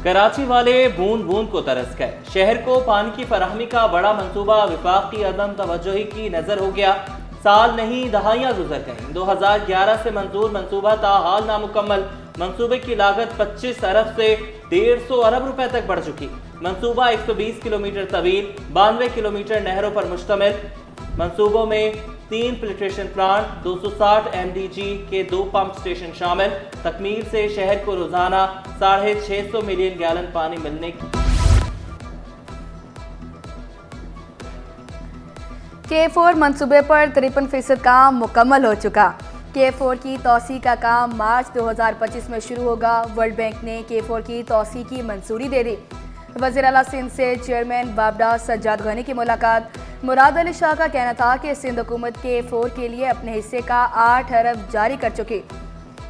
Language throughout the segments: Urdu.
کراچی والے بوند بوند کو ترس گئے، شہر کو پانی کی فراہمی کا بڑا منصوبہ وفاق کی عدم توجہی کی نظر ہو گیا۔ سال نہیں دہائیاں گزر گئیں، 2011 سے منظور منصوبہ تاحال نامکمل۔ منصوبے کی لاگت 25 ارب سے 150 ارب روپے تک بڑھ چکی۔ منصوبہ 120 کلومیٹر طویل، 92 کلومیٹر نہروں پر مشتمل۔ منصوبوں میں 3 filtration plant, 260 M D G کے 2 پمپ سٹیشن شامل۔ تکمیل سے شہر کو روزانہ 650 ملین گیلن پانی ملنے کی K4 منصوبے پر 53% کام مکمل ہو چکا۔ K4 کی توسیع کا کام مارچ 2025 میں شروع ہوگا۔ ورلڈ بینک نے K4 کی توسیع کی منظوری دے دی۔ وزیر اعلیٰ سندھ سے چیئرمین بابڈا سجاد غنی کی ملاقات۔ مراد علی شاہ کا کہنا تھا کہ سندھ حکومت K4 کے لیے اپنے حصے کا 8 ارب جاری کر چکی۔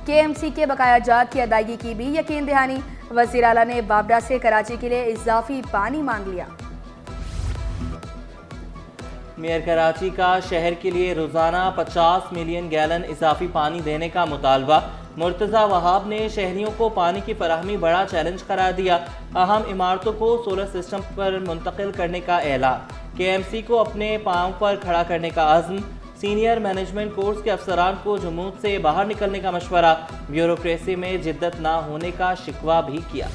KMC کے بقایا جات کی ادائیگی کی بھی یقین دہانی۔ وزیر اعلیٰ نے بابڈا سے کراچی کے لیے اضافی پانی مانگ لیا۔ میئر کراچی کا شہر کے لیے روزانہ 50 ملین گیلن اضافی پانی دینے کا مطالبہ۔ مرتضی وہاب نے شہریوں کو پانی کی فراہمی بڑا چیلنج قرار دیا۔ اہم عمارتوں کو سولر سسٹم پر منتقل کرنے کا اعلان۔ KMC کو اپنے پاؤں پر کھڑا کرنے کا عزم۔ سینئر مینجمنٹ کورس کے افسران کو جمود سے باہر نکلنے کا مشورہ۔ بیوروکریسی میں جدت نہ ہونے کا شکوہ بھی کیا۔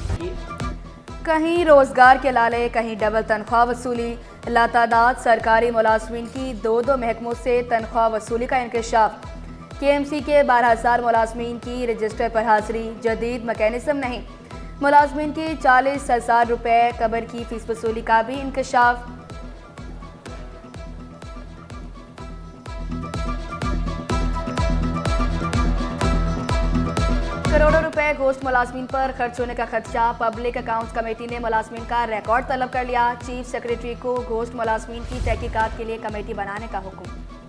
کہیں روزگار کے لالے، کہیں ڈبل تنخواہ وصولی۔ لاتعداد سرکاری ملازمین کی 2 محکموں سے تنخواہ وصولی کا انکشاف۔ KMC کے 12,000 ملازمین کی رجسٹر پر حاضری، جدید میکینزم نہیں۔ ملازمین کی 40,000 روپے قبر کی فیس وصولی کا بھی انکشاف۔ کروڑوں روپے گوشت ملازمین پر خرچ ہونے کا خدشہ، پبلک اکاؤنٹس کمیٹی نے ملازمین کا ریکارڈ طلب کر لیا۔ چیف سیکریٹری کو گوشت ملازمین کی تحقیقات کے لیے کمیٹی بنانے کا حکم۔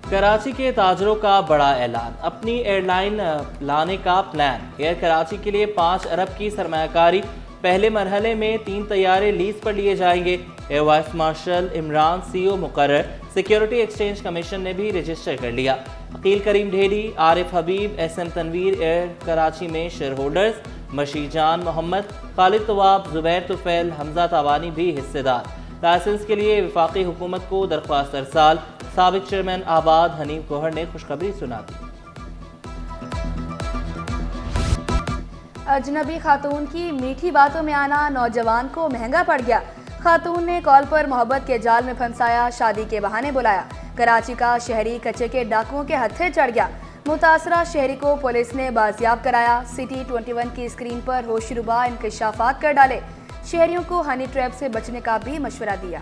کراچی کے تاجروں کا بڑا اعلان، اپنی ایئر لائن لانے کا پلان۔ ایئر کراچی کے لیے 5 ارب کی سرمایہ کاری، پہلے مرحلے میں 3 طیارے لیز پر لیے جائیں گے۔ Air vice marshal Imran CEO مقرر۔ سیکیورٹی ایکسچینج کمیشن نے بھی رجسٹر کر لیا۔ عقیل کریم ڈھیری، عارف حبیب، SM تنویر ایئر کراچی میں شیئر ہولڈرز۔ مشیر جان محمد، خالد طواب، زبیر طفیل، حمزہ تابانی بھی حصے دار۔ لائسنس کے لیے وفاقی حکومت کو درخواست ارسال۔ سابق چیئرمین آباد حنیف گوہر نے خوشخبری سنا دی۔ اجنبی خاتون کی میٹھی باتوں میں آنا نوجوان کو مہنگا پڑ گیا۔ خاتون نے کال پر محبت کے جال میں پھنسایا، شادی کے بہانے بلایا۔ کراچی کا شہری کچے کے ڈاکوؤں کے ہتھے چڑھ گیا۔ متاثرہ شہری کو پولیس نے بازیاب کرایا۔ سٹی 21 کی اسکرین پر ہوشربا انکشافات کر ڈالے۔ شہریوں کو ہنی ٹریپ سے بچنے کا بھی مشورہ دیا۔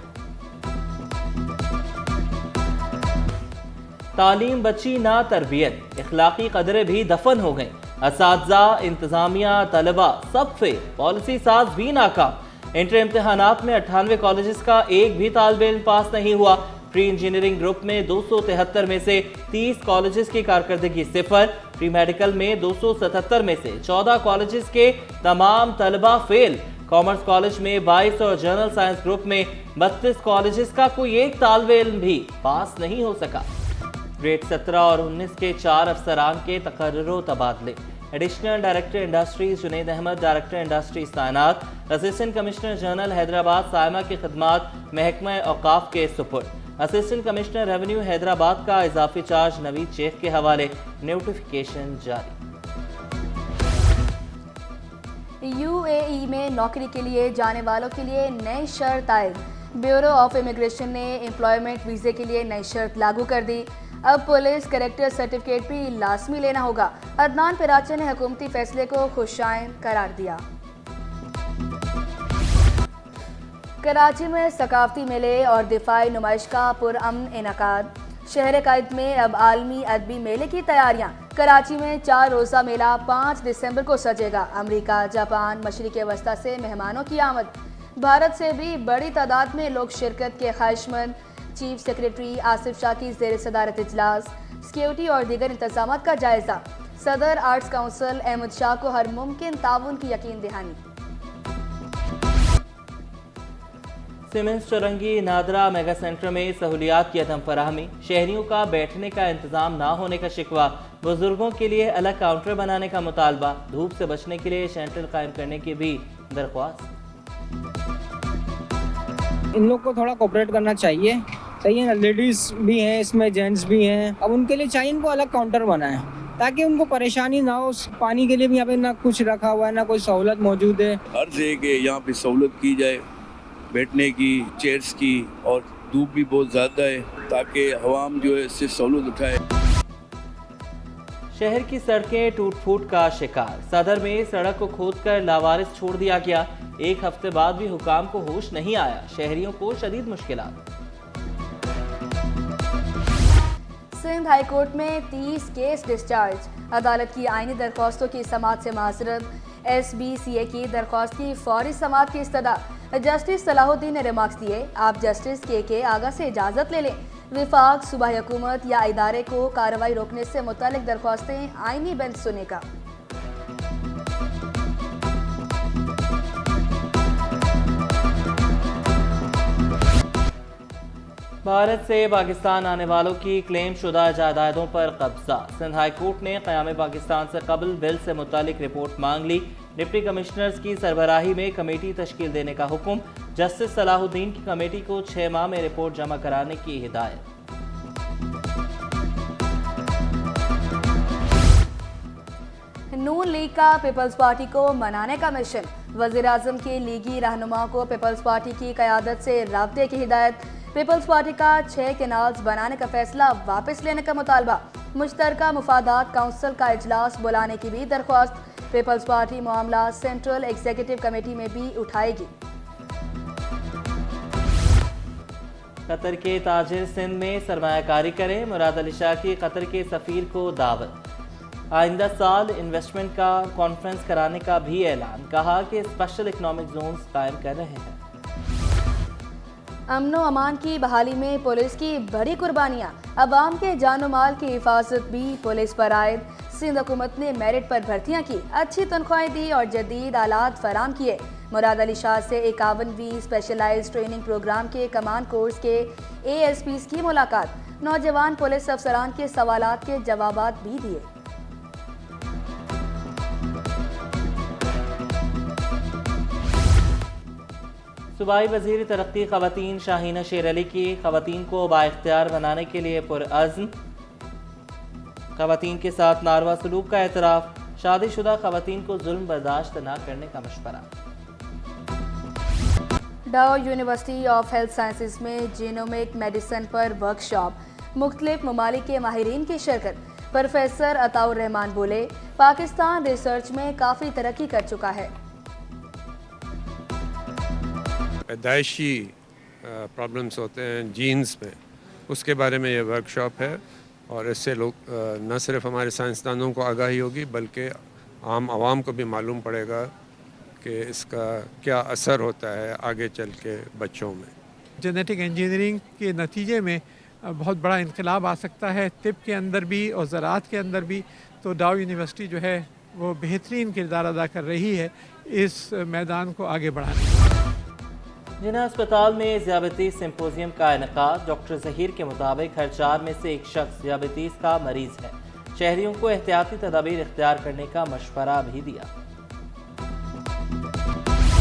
تعلیم بچی نہ تربیت، اخلاقی قدریں بھی دفن ہو گئیں۔ اساتذہ، انتظامیہ، طلبہ سب فیل، پالیسی ساز بھی ناکام۔ انٹر امتحانات میں 98 کالجز کا ایک بھی طالب علم پاس نہیں ہوا۔ پری انجینئرنگ گروپ میں 273 میں سے 30 کالجز کی کارکردگی 0۔ پری میڈیکل میں 277 میں سے 14 کالجز کے تمام طلبہ فیل۔ کامرس کالج میں 22 اور جنرل سائنس گروپ میں 32 کالجز کا کوئی ایک طالب علم بھی پاس نہیں ہو سکا۔ گریڈ 17 اور 19 کے 4 افسران کے تقرر و تبادلے۔ Additional director industries Junaid Ahmed, director industries تعینات۔ Assistant commissioner general Hyderabad Saima کی خدمات محکمہ اوقاف کے سپرد۔ اسسٹنٹ کمشنر ریونیو حیدرآباد کا اضافی چارج نوید شیخ کے حوالے، نوٹیفیکیشن جاری۔ UAE میں نوکری کے لیے جانے والوں کے لیے نئی شرط عائد۔ بیورو آف امیگریشن نے امپلائمنٹ ویزے کے لیے نئی شرط لاگو کر دی۔ اب پولیس کریکٹر سرٹیفکیٹ بھی لازمی لینا ہوگا۔ عدنان پراچے نے حکومتی فیصلے کو خوشائن قرار دیا۔ کراچی میں ثقافتی میلے اور دفاعی نمائش کا پرامن انعقاد۔ شہر قائد میں اب عالمی ادبی میلے کی تیاریاں۔ کراچی میں 4 روزہ میلہ 5 دسمبر کو سجے گا۔ امریکہ، جاپان، مشرق وسطی سے مہمانوں کی آمد۔ بھارت سے بھی بڑی تعداد میں لوگ شرکت کے خواہش مند۔ چیف سیکریٹری آصف شاہ کی زیر صدارت اجلاس۔ سیکیورٹی اور دیگر انتظامات کا جائزہ۔ صدر آرٹس کونسل احمد شاہ کو ہر ممکن تعاون کی یقین دہانی۔ سیمنز چورنگی نادرہ میگا سینٹر میں سہولیات کی عدم فراہمی، شہریوں کا بیٹھنے کا انتظام نہ ہونے کا شکوہ، بزرگوں کے لیے الگ کاؤنٹر بنانے کا مطالبہ، دھوپ سے بچنے کے لیے شیلٹر قائم کرنے کی بھی درخواست۔ ان لوگ کو تھوڑا کوپریٹ کرنا چاہیے، صحیح ہے نا، لیڈیز بھی ہیں اس میں، جینٹس بھی ہیں، اب ان کے لیے چاہیے ان کو الگ کاؤنٹر بنائیں تاکہ ان کو پریشانی نہ ہو۔ پانی کے لیے بھی یہاں پہ نہ کچھ رکھا ہوا ہے، نہ کوئی سہولت موجود ہے۔ عرض ہے کہ یہاں پہ سہولت کی جائے بیٹھنے کی، چیئرز کی، اور دھوپ بھی بہت زیادہ ہے تاکہ عوام جو ہے اس سے سہولت اٹھائے۔ شہر کی سڑکیں ٹوٹ پھوٹ کا شکار، صدر میں سڑک کو کھود کر لاوارث چھوڑ دیا گیا، ایک ہفتے بعد بھی حکام کو ہوش نہیں آیا، شہریوں کو شدید مشکلات۔ سندھ ہائی کورٹ میں 30 کیس ڈسچارج، عدالت کی آئینی درخواستوں کی سماعت سے معذرت، ایس بی سی اے کی درخواست کی فوری سماعت کی استدعا، جسٹس صلاح الدین نے ریمارکس دیے، آپ جسٹس کے آغا سے اجازت لے لیں، وفاق صوبائی حکومت یا ادارے کو کارروائی روکنے سے متعلق درخواستیں آئینی بینچ سنے گا۔ بھارت سے پاکستان آنے والوں کی کلیم شدہ جائیدادوں پر قبضہ، سندھ ہائی کورٹ نے قیام پاکستان سے قبل بل سے متعلق رپورٹ مانگ لی، ڈپٹی کمشنرز کی سربراہی میں کمیٹی تشکیل دینے کا حکم، جسٹس صلاح الدین کی کمیٹی کو 6 ماہ میں رپورٹ جمع کرانے کی ہدایت۔ نون لیگ کا پیپلز پارٹی کو منانے کا مشن، وزیراعظم کی لیگی رہنماؤں کو پیپلز پارٹی کی قیادت سے رابطے کی ہدایت، پیپلز پارٹی کا 6 کینالز بنانے کا فیصلہ واپس لینے کا مطالبہ، مشترکہ مفادات کونسل کا اجلاس بلانے کی بھی درخواست، پیپلز پارٹی معاملات سینٹرل ایگزیکٹو کمیٹی میں بھی اٹھائے گی۔ قطر کے تاجر سندھ میں سرمایہ کاری کریں، مراد علی شاہ کی قطر کے سفیر کو دعوت، آئندہ سال انویسٹمنٹ کا کانفرنس کرانے کا بھی اعلان، کہا کہ اسپیشل اکنامک زونز قائم کر رہے ہیں۔ امن و امان کی بحالی میں پولیس کی بڑی قربانیاں، عوام کے جان و مال کی حفاظت بھی پولیس پر عائد، سندھ حکومت نے میرٹ پر بھرتیاں کی، اچھی تنخواہیں دی اور جدید آلات فراہم کیے، مراد علی شاہ سے 51ویں اسپیشلائزڈ ٹریننگ پروگرام کے کمانڈ کورس کے اے ایس پیز کی ملاقات، نوجوان پولیس افسران کے سوالات کے جوابات بھی دیے۔ صوبائی وزیر ترقی خواتین شاہینہ شیر علی کی خواتین کو بااختیار بنانے کے لیے پرعزم، خواتین کے ساتھ ناروا سلوک کا اعتراف، شادی شدہ خواتین کو ظلم برداشت نہ کرنے کا مشورہ۔ ڈاؤ یونیورسٹی آف ہیلتھ سائنسز میں جینومک میڈیسن پر ورکشاپ، مختلف ممالک کے ماہرین کی شرکت، پروفیسر عطاء الرحمان بولے، پاکستان ریسرچ میں کافی ترقی کر چکا ہے۔ پیدائشی پرابلمس ہوتے ہیں جینز میں، اس کے بارے میں یہ ورکشاپ ہے، اور اس سے لوگ نہ صرف ہمارے سائنسدانوں کو آگاہی ہوگی بلکہ عام عوام کو بھی معلوم پڑے گا کہ اس کا کیا اثر ہوتا ہے آگے چل کے بچوں میں۔ جینیٹک انجینئرنگ کے نتیجے میں بہت بڑا انقلاب آ سکتا ہے، طب کے اندر بھی اور زراعت کے اندر بھی، تو ڈاؤ یونیورسٹی جو ہے وہ بہترین کردار ادا کر رہی ہے اس میدان کو آگے بڑھانے میں۔ جناح اسپتال میں ذیابیطس سمپوزیم کا انعقاد، ڈاکٹر ظہیر کے مطابق ہر 4 میں سے ایک شخص ذیابیطس کا مریض ہے، شہریوں کو احتیاطی تدابیر اختیار کرنے کا مشورہ بھی دیا۔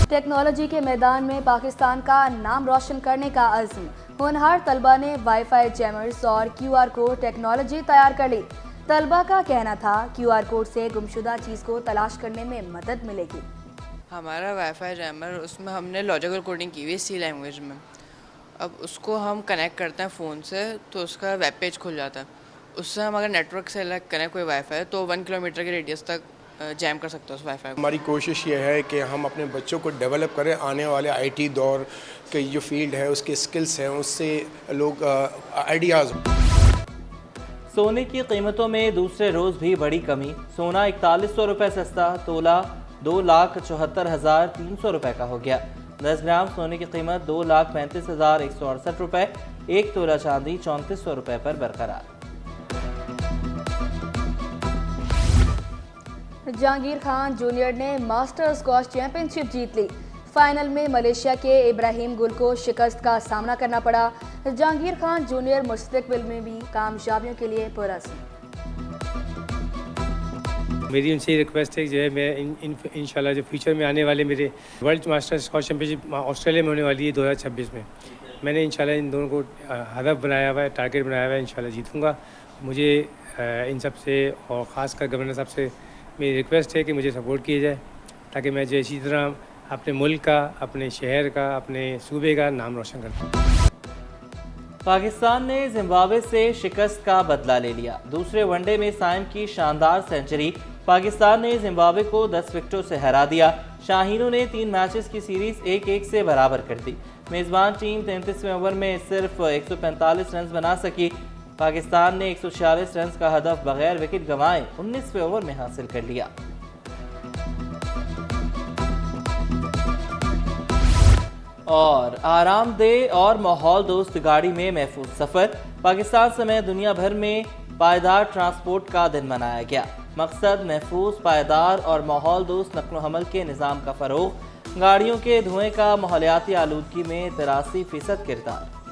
ٹیکنالوجی کے میدان میں پاکستان کا نام روشن کرنے کا عزم، ہونہار طلبہ نے وائی فائی جیمرز اور کیو آر کوڈ ٹیکنالوجی تیار کر لی، طلبہ کا کہنا تھا کیو آر کوڈ سے گمشدہ چیز کو تلاش کرنے میں مدد ملے گی۔ ہمارا وائی فائی جیمر، اس میں ہم نے لاجیکل کوڈنگ کی ہوئی ہے سی لینگویج میں، اب اس کو ہم کنیکٹ کرتے ہیں فون سے تو اس کا ویب پیج کھل جاتا ہے، اس سے ہم اگر نیٹ ورک سے الگ کریں کوئی وائی فائی تو 1 کلومیٹر کے ریڈیس تک جیم کر سکتے ہیں اس وائی فائی کو۔ ہماری کوشش یہ ہے کہ ہم اپنے بچوں کو ڈیولپ کریں، آنے والے آئی ٹی دور کے جو فیلڈ ہے اس کے اسکلس ہیں اس سے لوگ آئیڈیاز۔ سونے کی قیمتوں میں دوسرے روز بھی بڑی کمی، سونا 4100 روپے سستا، تولہ 2,74,300 روپے کا ہو گیا، 10 گرام سونے کی قیمت 2,35,168 روپے، ایک تولہ چاندی 3400 روپے پر برقرار۔ جہانگیر خان جونیئر نے ماسٹر اسکواش چیمپئن شپ جیت لی، فائنل میں ملیشیا کے ابراہیم گل کو شکست کا سامنا کرنا پڑا، جہانگیر خان جونیئر مستقبل میں بھی کامیابیوں کے لیے پرعزم۔ میری ان سے ریکویسٹ ہے کہ جو ہے میں انشاءاللہ جو فیوچر میں آنے والے میرے ورلڈ ماسٹر اسکواش چیمپئن شپ آسٹریلیا میں ہونے والی ہے 2026 میں، میں نے انشاءاللہ ان دونوں کو ہدف بنایا ہوا ہے، ٹارگیٹ بنایا ہوا ہے، انشاءاللہ جیتوں گا. مجھے ان سب سے اور خاص کر گورنر صاحب سے میری ریکویسٹ ہے کہ مجھے سپورٹ کیا جائے تاکہ میں جو اسی طرح اپنے ملک کا، اپنے شہر کا، اپنے صوبے کا نام روشن کروں. پاکستان نے زمبابوے سے شکست کا بدلہ لے لیا. دوسرے ون ڈے میں سائم کی شاندار سنچری. پاکستان نے زمبابوے کو 10 وکٹوں سے ہرا دیا. شاہینوں نے 3 میچز کی سیریز 1-1 سے برابر کر دی. میزبان ٹیم 33ویں اوور میں صرف 145 رنز بنا سکی. پاکستان نے 146 رنز کا ہدف بغیر وکٹ گنوائے 19ویں اوور میں حاصل کر لیا. اور آرام دہ اور ماحول دوست گاڑی میں محفوظ سفر. پاکستان سمیت دنیا بھر میں پائیدار ٹرانسپورٹ کا دن منایا گیا. مقصد محفوظ، پائیدار اور ماحول دوست نقل و حمل کے نظام کا فروغ. گاڑیوں کے دھوئیں کا ماحولیاتی آلودگی میں 83% کردار.